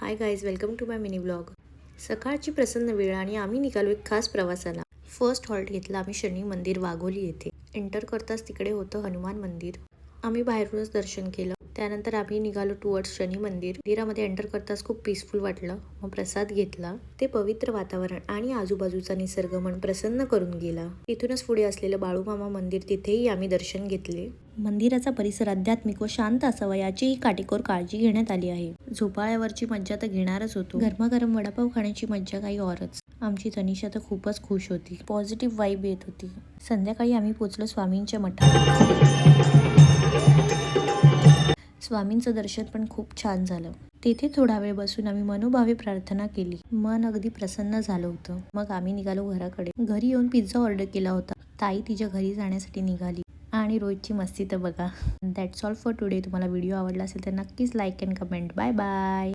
High guys, welcome to my mini blog. सकाळची प्रसन्न वेळ आणि आम्ही निघालो एक खास प्रवासाला. फर्स्ट हॉल्ट घेतला आम्ही शनी मंदिर वाघोली येथे. एंटर करताच तिकडे होतं हनुमान मंदिर. आम्ही बाहेरूनच दर्शन केलं. त्यानंतर आम्ही निघालो टुवर्ड्स शनी मंदिर. मंदिरामध्ये एंटर करताच खूप पीसफुल वाटलं. मग प्रसाद घेतला. ते पवित्र वातावरण आणि आजूबाजूचा निसर्ग मन प्रसन्न करून गेला. तिथूनच पुढे असलेलं बाळूमामा मंदिर, तिथेही आम्ही दर्शन घेतले. मंदिराचा परिसर आध्यात्मिक व शांत असावा याचीही काटेकोर काळजी घेण्यात आली आहे. झोपाळ्यावरची मज्जा तर घेणारच होतो. गरमागरम वडापाव खाण्याची मज्जा काही औरच. आमची तनिषा तर खूपच खुश होती. पॉझिटिव्ह वाईब येत होती. संध्याकाळी आम्ही पोचलो स्वामींच्या मठात. स्वामींचं दर्शन पण खूप छान झालं. तेथे थोडा वेळ बसून आम्ही मनोभावे प्रार्थना केली. मन अगदी प्रसन्न झालं होतं. मग आम्ही निघालो घराकडे. घरी येऊन पिझ्झा ऑर्डर केला होता. ताई तिच्या घरी जाण्यासाठी निघाली. आणि रोजची मस्ती तर बघा. That's all for today. तुम्हाला व्हिडिओ आवडला असेल तर नक्कीच like and comment. Bye bye.